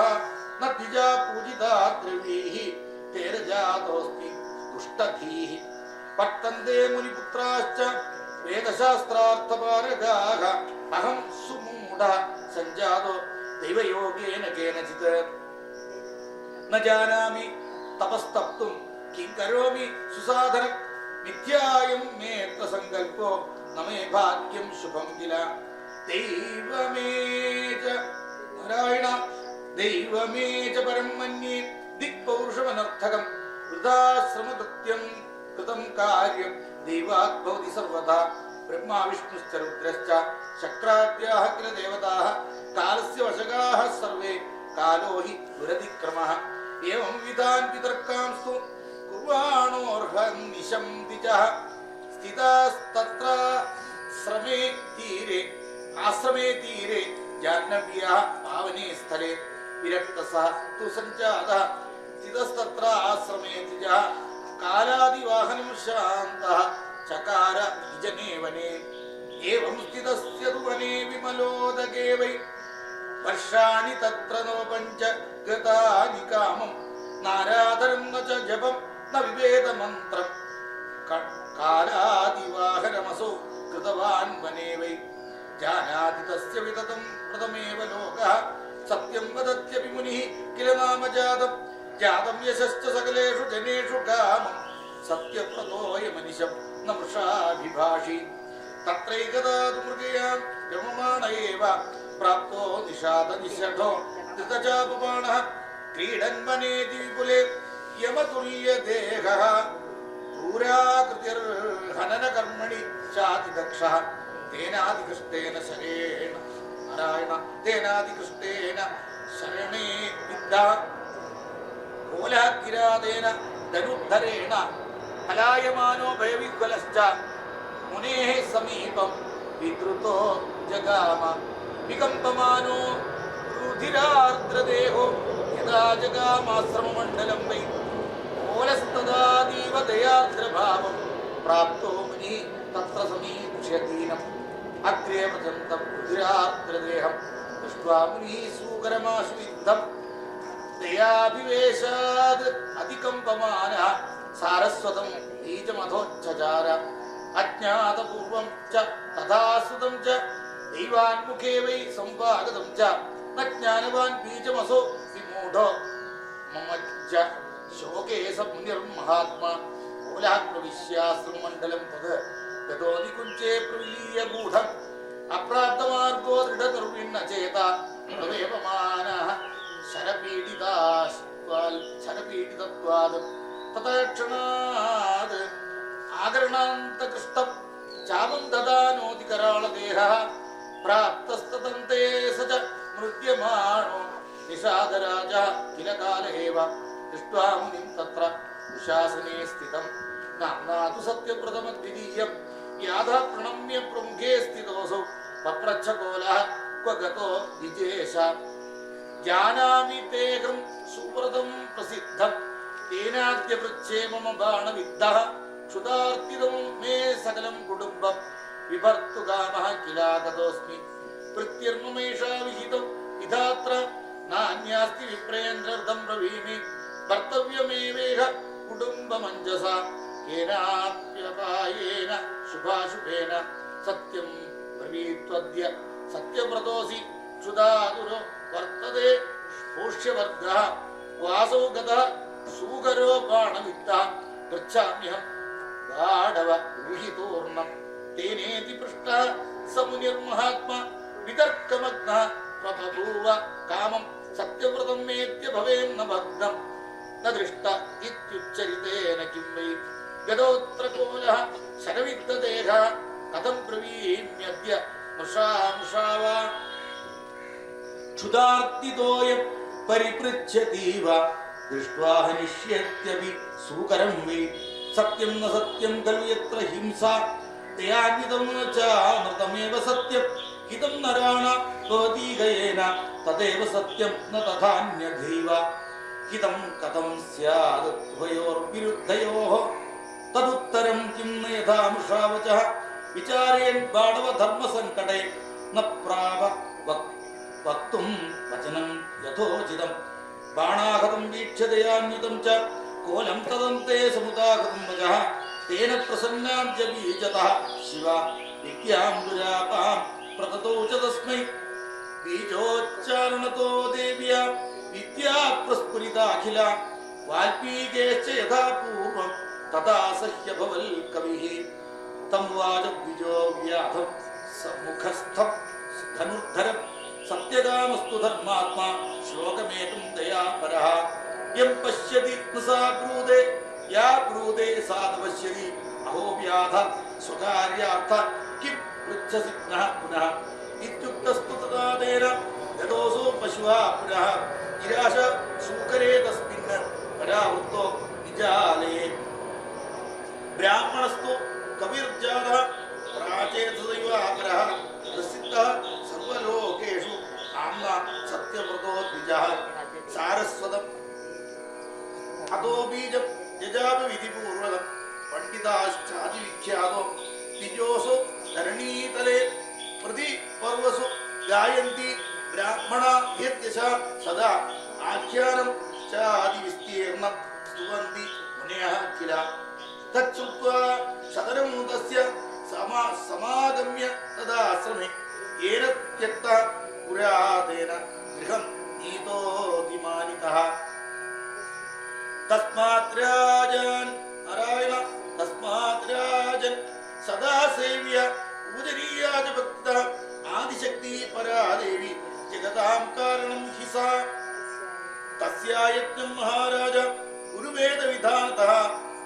ന ദ്വിജാ പൂജിതാ ദ്രവ്യൈഃ തേരജാതോസ്മി ദുഷ്ടധീഃ പട്ടന്തേ മുനിപുത്രാശ്ച വേദശാസ്ത്രാർത്ഥപാരഗാഃ അഹം സുമൂഢഃ സഞ്ജാതോ ദൈവയോഗേന കേനചിത് ന ജാനാമി തപസ്തപ്തും കിം കരോമി സുസാധന മിഥ്യായം മേത്ര സങ്കൽപ്പോ നമേ ഭാഗ്യം ശുഭം കില ദൈവമേ ച നാരായണ ദൈവമേ ച പരം മന്യേ ദിക്പൗരുഷമനർത്ഥകം വൃഥാശ്രമദൃത്യം കൃതം കാര്യം ദൈവാത് ഭവതി സർവദാ ब्रह्मा विष्णुश्च रुद्रश्च शक्राद्याः किल देवताः कालस्य वशगाः सर्वे कालो हि दुरतिक्रमः एवं विधान् वितर्कांस्तु कुर्वाणोऽर्हन्निशं द्विजः स्थितास्तत्र आश्रमे तीरे जाह्नव्यः पावने स्थले विरक्तसः तु सञ्जातः स्थितस्तत्र आश्रमे द्विजः कालादिवाहनं शान्तः चकार निजने वने एवं स्थितस्य तु वने विमलोदके वै वर्षाणि तत्र नोपञ्च गतानि कामं नाराधरं न च जपं न विवेदमन्त्रं कालादिवाहनमसौ कृतवान् वने वै जानाति तस्य विततं प्रथमेव लोकः सत्यं वदत्यपि मुनिः किल नाम जातं यशश्च सकलेषु जनेषु कामं सत्यव्रतोऽयमनिशं न मृषाभिभाषि तत्रैकदा तु मृगयां रममाण एव प्राप्तो निषादनिषठो धृतचापबाणः क्रीडन् वनेति विपुले यमतुल्यदेहः क्रूराकृतिर्हननकर्मणि चातिदक्षः तेनादिकृष्टेन शरेण नारायण तेनादिकृष्टेन शरणे विद्धा कोलागिरादेन धनुद्धरेण पलायमानो भयविह्वलश्च मुनेः समीपं विद्रुतो जगाम विकम्पमानो रुधिरार्द्रदेहो यदा जगामाश्रममण्डलं वै कोलस्तदादीव दयार्द्रभावं प्राप्तो मुनिः तत्र समीक्ष्य दीनम् अग्रे व्रजन्तं रुधिरार्द्रदेहं दृष्ट्वा मुनिः सूकरमाशुविद्धं दयाभिवेशाद् अधिकम्पमानः सारस्वतं बीजमधोच्चचार अज्ञातपूर्वं च तथा सुतं च दैवान्मुखे वै सम्पागतं च न ज्ञानवान् बीजमसो विमूढो मम च शोके स मुनिर्महात्मा कोलाग्रविश्याश्रममण्डलं तद् ततो निकुञ्चे प्रविलीय गूढम् अप्राप्तमार्गो दृढनिर्विण्णचेता प्रवेपमानः शरपीडितत्वात् ततक्षणात् आगरणान्तकृष्टं चापं ददानोति कराळदेहः प्राप्तस्तदन्ते स च मृत्यमाणो निषादराजः किल काल एव दृष्ट्वा मुनिं तत्र दुःशासने स्थितं नाम्ना तु सत्यव्रतमद्वितीयं याधा प्रणम्य प्रमुखे स्थितोऽसौ पप्रच्छ कोलः क्व गतो विजेश जानामि तेऽहं सुव्रतं प्रसिद्धं तेनाद्य पृच्छे मम बाणविद्धः क्षुधार्तिदं मे सकलं कुटुम्बं विभर्तुकामः किलागतोऽस्मि प्रत्यर्ममेषा विहितं विधात्र नान्यास्ति विप्रेन्द्रर्धं ब्रवीमि कर्तव्यमेवेह कुटुम्बमञ्जसा केनाप्यपायेन शुभाशुभेन सत्यं ब्रवीत्वद्य सत्यव्रतोऽसि क्षुधातुरो वर्तते पोष्यवर्गः वासौ गतः सूकरो बाणविद्धः गच्छाम्यहं गाढव रुहितोर्णं तेनेति पृष्टः स मुनिर्महात्मा वितर्कमग्नः प्रबभूव कामं सत्यव्रतं मेत्य भवेन्न भग्नं न दृष्ट इत्युच्चरितेन किं वै गतोऽत्र कोलः शरविद्धदेहः कथं ब्रवीम्यद्य मृषा वा क्षुधार्तितोऽयं परिपृच्छतीव दृष्ट्वा हनिष्यत्यपि सूकरं वै सत्यं न सत्यं खलु यत्र हिंसा तयान्वितं च अमृतमेव सत्यं हितं नराणां भवतीगयेन तदेव सत्यं न तथान्यथैव हितं कथं स्यात् उभयोर्विरुद्धयोः तदुत्तरं किं न यथा मृषावचः विचारयन् बाणवधर्मसङ्कटे न प्राप वक्तुं वचनं यथोचितं बाणाघतं वीक्ष्य दयान्वितं च कोलं तदन्ते समुदागतं वचः तेन प्रसन्नां च बीजतः शिव विद्यां दुरापां प्रदतौ च तस्मै बीजोच्चारणतो देव्या विद्या प्रस्फुरिताखिला वाल्मीकेश्च यथा पूर्वं तथा सह्यभवल् कविः तं वाजद्विजो व्याधं सम्मुखस्थं धनुर्धरं सत्यकामस्तु धर्मात्मा श्लोकमेकं दयापरः यं पश्यति न सा ब्रूदे या ब्रूदे सा न पश्यति अहो व्याध स्वकार्यार्थ पृच्छसि पुनः पुनः इत्युक्तस्तु तदा तेन गतोऽसौ पशुः पुनः गिराश शूकरे तस्मिन् परावृत्तो निजाले ब्राह्मणस्तु कविर्जातः प्राचेतसैव अपरः प्रसिद्धः सर्वलोकेषु नाम्ना सत्यव्रतो द्विजः सारस्वतम् अतो बीजं यजाप विधिपूर्वकं पण्डिताश्चादिविख्यातो द्विजोऽसु धरणीतले प्रति पर्वसु गायन्ति ब्राह्मणा यद्यशा सदा आख्यानं चादिविस्तीर्णं स्तुवन्ति मुनयः किल तच्छ्रुत्वा सदनं तस्य समागम्य तदाश्रमे येन त्यक्तः पुरा तेन गृहं नीतोऽतिमानितः तस्मात् राजन् सदा सेव्य पूजनीया च भक्ता आदिशक्ति परा देवी जगतां कारणं हि सा तस्या यज्ञं महाराज गुरुवेद विधानतः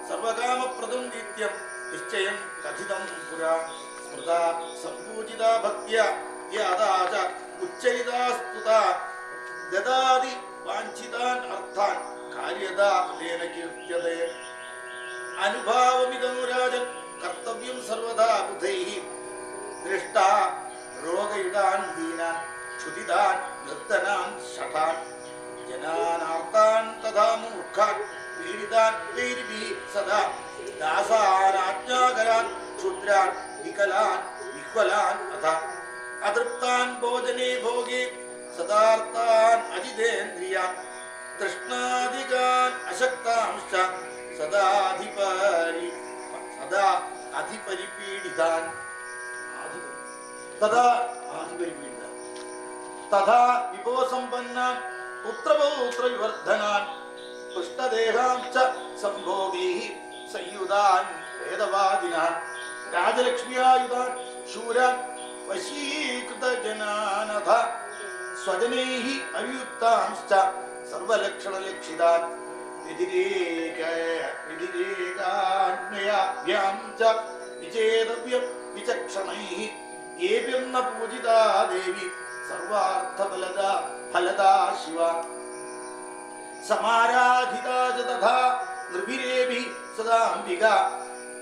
सर्वकामप्रदं नित्यं निश्चयं कथितं पुरा स्मृता सम्पूजिता भक्त्या यादा च उच्चरिता स्तुता ददाति वाञ्छितान् अर्थान् कार्यदा तेन कीर्त्यते अनुभावमिदं राजन् कर्तव्यं सर्वदा बुधैः दृष्टा रोगयुतान् दीनान् क्षुदितान् निर्धनान् शठान् जनानार्तान् तथा मूर्खान् पीडितान् वैरिभिः सदा दासान् आज्ञाकरान् क्षुद्रान् विकलान् विह्वलान् अथ अतृप्तान् भोजने भोगे सदार्तान् अजितेन्द्रियान् तृष्णाधिकान् अशक्तांश्च सदा अधिपरिपीडितान् तथा विभवसम्पन्नान् पुत्रपौत्रविवर्धनान् पुष्टदेहांश्च सम्भोगैः संयुधान् वेदवादिनान् राजलक्ष्म्यायुधान् शूरान् वशीकृतजनानथ स्वजनैः अवियुक्तांश्च सर्वलक्षणलक्षितान् विधिरेकान्मयाभ्यां च विचेतव्यं विचक्षणैः येभिर्न पूजिता देवी सर्वार्थफलदा फलदा शिवा समाराधिता च तथा नृभिरेभिः सदाम्बिका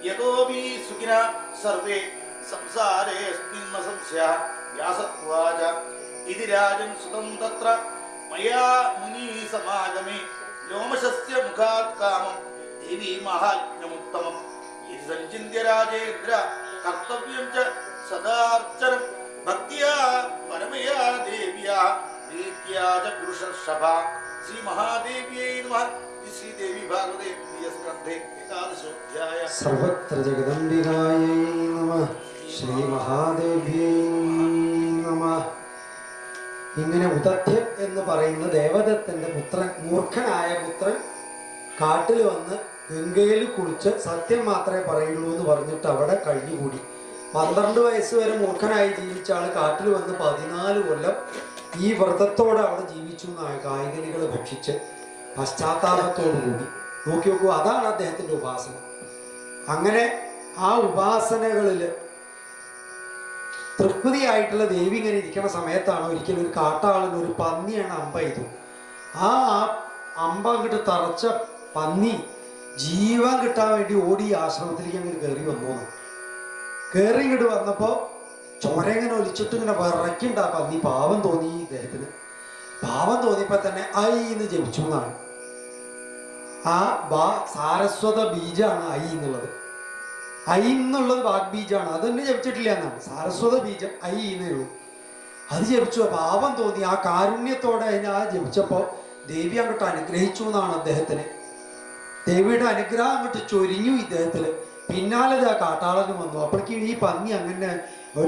यतोऽपि सुखिनः सर्वे संसारेऽस्मिन् न संशयः व्यास उवाच इति राजन् सुतं तत्र मया मुनिः समागमे लोमशस्य मुखात् कामं देवी माहात्म्यमुत्तमम् इति सञ्चिन्त्य राजेन्द्र कर्तव्यं च सदार्चनं भक्त्या परमया देव्या प्रीत्या च पुरुषर्षभा श्रीमहादेव्यै नमः। श्रीदेवी भागवते द्वितीयस्कन्धे एकादशोऽध्यायः। सर्वत्र जगदम्बिकायै नमः। ശ്രീമഹാദേവ്യേ നമഃ. ഇങ്ങനെ ഉദധ്യൻ എന്ന് പറയുന്ന ദേവദത്തന്റെ പുത്രൻ, മൂർഖനായ പുത്രൻ കാട്ടിൽ വന്ന് ഗംഗയിൽ കുളിച്ച് സത്യം മാത്രമേ പറയുള്ളൂ എന്ന് പറഞ്ഞിട്ട് അവിടെ കഴിഞ്ഞുകൂടി. 12 വയസ്സ് വരെ മൂർഖനായി ജീവിച്ച ആൾ കാട്ടിൽ വന്ന് 14 കൊല്ലം ഈ വ്രതത്തോടെ അവിടെ ജീവിച്ചു. കായികനികൾ ഭക്ഷിച്ച് പശ്ചാത്താപത്തോടു കൂടി നോക്കി നോക്കൂ. അതാണ് അദ്ദേഹത്തിൻ്റെ ഉപാസന. അങ്ങനെ ആ ഉപാസനകളിൽ തൃപ്തിയായിട്ടുള്ള ദേവി ഇങ്ങനെ ഇരിക്കുന്ന സമയത്താണ് ഒരിക്കലും ഒരു കാട്ടാളിന് ഒരു പന്നിയാണ് അമ്പ ചെയ്തു. ആ അമ്പ അങ്ങോട്ട് തറച്ച പന്നി ജീവൻ കിട്ടാൻ വേണ്ടി ഓടി ആശ്രമത്തിലേക്ക് അങ്ങോട്ട് കയറി വന്നു. കയറി ഇങ്ങോട്ട് വന്നപ്പോൾ ചോര ഇങ്ങനെ ഒലിച്ചിട്ട് ഇങ്ങനെ വിറയ്ക്കുണ്ട് ആ പന്നി. പാവം തോന്നി ഇദ്ദേഹത്തിന്. പാവം തോന്നിയപ്പോൾ തന്നെ ഐ എന്ന് ജപിച്ചു എന്നാണ്. ആ സാരസ്വത ബീജാണ് ഐ എന്നുള്ളത്. ഐ എന്നുള്ളത് വാഗ്ബീജാണ്. അതൊന്നും ജപിച്ചിട്ടില്ല എന്നാണ്. സാരസ്വത ബീജം ഐ എന്നേ ഉള്ളൂ. അത് ജപിച്ചു. പാപം തോന്നി. ആ കാരുണ്യത്തോടെ അതിനെ ആ ജപിച്ചപ്പോൾ ദേവി അങ്ങോട്ട് അനുഗ്രഹിച്ചു എന്നാണ് അദ്ദേഹത്തിന്. ദേവിയുടെ അനുഗ്രഹം അങ്ങോട്ട് ചൊരിഞ്ഞു ഇദ്ദേഹത്തിന്. പിന്നാലെ ആ കാട്ടാളനും വന്നു. അപ്പോഴേക്കും ഈ പന്നി അങ്ങനെ ആ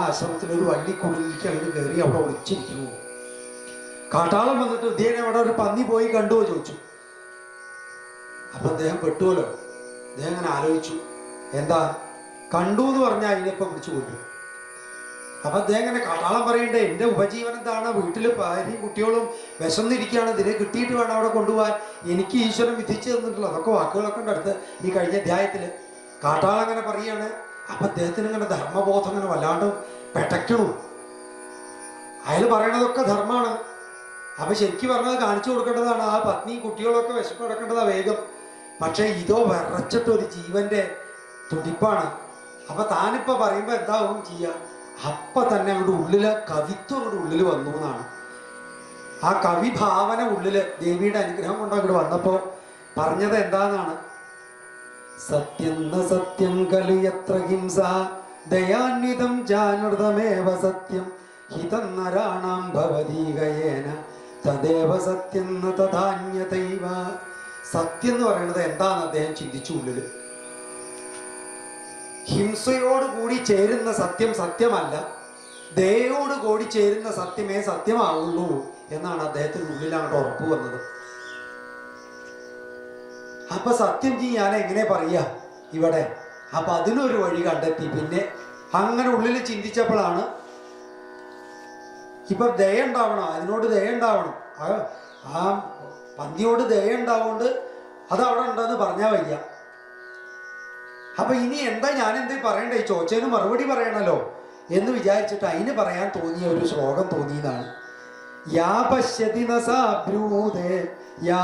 ആശ്രമത്തിൽ ഒരു വള്ളിക്കുള്ളിലേക്ക് അങ്ങോട്ട് കയറി അവിടെ ഒളിച്ചിരിക്കുന്നു. കാട്ടാളൻ വന്നിട്ട് ഇദ്ദേഹം അവിടെ ഒരു പന്നി പോയി കണ്ടുവോ ചോദിച്ചു. അപ്പൊ അദ്ദേഹം പെട്ടുവല്ലോ. അദ്ദേഹം അങ്ങനെ ആലോചിച്ചു, എന്താ കണ്ടു എന്ന് പറഞ്ഞാൽ അതിനെപ്പം പിടിച്ചു കൊല്ലും. അപ്പൊ അദ്ദേഹം ഇങ്ങനെ കാട്ടാളം പറയണ്ടേ, എൻ്റെ ഉപജീവനം എന്താണ്, വീട്ടിൽ ഭാര്യയും കുട്ടികളും വിശന്നിരിക്കുകയാണ്, ഇതിനെ കിട്ടിയിട്ട് വേണം അവിടെ കൊണ്ടുപോകാൻ, എനിക്ക് ഈശ്വരൻ വിധിച്ചു തന്നിട്ടുള്ള അതൊക്കെ വാക്കുകളൊക്കെ ഉണ്ട് അടുത്ത് ഈ കഴിഞ്ഞ അധ്യായത്തിൽ. കാട്ടാളം അങ്ങനെ പറയാണ്, അപ്പൊ അദ്ദേഹത്തിന് ഇങ്ങനെ ധർമ്മബോധം ഇങ്ങനെ വല്ലാണ്ട് പെട്ടക്കണു. അയാൾ പറയണതൊക്കെ ധർമ്മമാണ്. അപ്പൊ ശരിക്കും പറഞ്ഞത് കാണിച്ചു കൊടുക്കേണ്ടതാണ്. ആ പത്നിയും കുട്ടികളൊക്കെ വിശപ്പ് കിടക്കേണ്ടതാ വേഗം. പക്ഷെ ഇതോ വിറച്ചിട്ട് ഒരു ജീവന്റെ തുടിപ്പാണ്. അപ്പൊ താനിപ്പോ പറയുമ്പോ എന്താവും ചെയ്യുക? അപ്പൊ തന്നെ അങ്ങോട്ട് ഉള്ളില് കവിത്വം അങ്ങോട്ട് ഉള്ളിൽ വന്നു എന്നാണ്. ആ കവി ഭാവന ഉള്ളില് ദേവിയുടെ അനുഗ്രഹം കൊണ്ട് അങ്ങോട്ട് വന്നപ്പോ പറഞ്ഞത് എന്താന്നാണ്? സത്യം ന സത്യം ഖലു യത്ര ഹിംസ ദയാന്വിതം ജാനൃതമേവ സത്യം ഹിതം നരാണാം ഭവതീകയേന തദേവ സത്യം ന തഥാന്യതൈവ. സത്യം എന്ന് പറയുന്നത് എന്താന്ന് അദ്ദേഹം ചിന്തിച്ചു ഉള്ളില്. ഹിംസയോടുകൂടി ചേരുന്ന സത്യം സത്യമല്ല, ദയോട് കൂടി ചേരുന്ന സത്യമേ സത്യമാവുള്ളൂ എന്നാണ് അദ്ദേഹത്തിന് ഉള്ളിലാണ് ഉറപ്പ് വന്നത്. അപ്പൊ സത്യം ചെയ്യാൻ എങ്ങനെ പറയാ ഇവിടെ? അപ്പൊ അതിനൊരു വഴി കണ്ടെത്തി. പിന്നെ അങ്ങനെ ഉള്ളിൽ ചിന്തിച്ചപ്പോഴാണ് ഇപ്പൊ ദയ ഉണ്ടാവണം, അതിനോട് ദയ ഉണ്ടാവണം. ആ പന്നിയോട് ദയ ഉണ്ടാവുകൊണ്ട് അത് അവിടെ ഉണ്ടെന്ന് പറഞ്ഞാൽ വയ്യ. അപ്പൊ ഇനി എന്താ ഞാൻ എന്ത് പറയണ്ടേ? ചോദിച്ചതിന് മറുപടി പറയണല്ലോ എന്ന് വിചാരിച്ചിട്ട് അതിന് പറയാൻ തോന്നിയ ഒരു ശ്ലോകം തോന്നിയതാണ്. യാ പശ്യതി ന സാ ബ്രൂതേ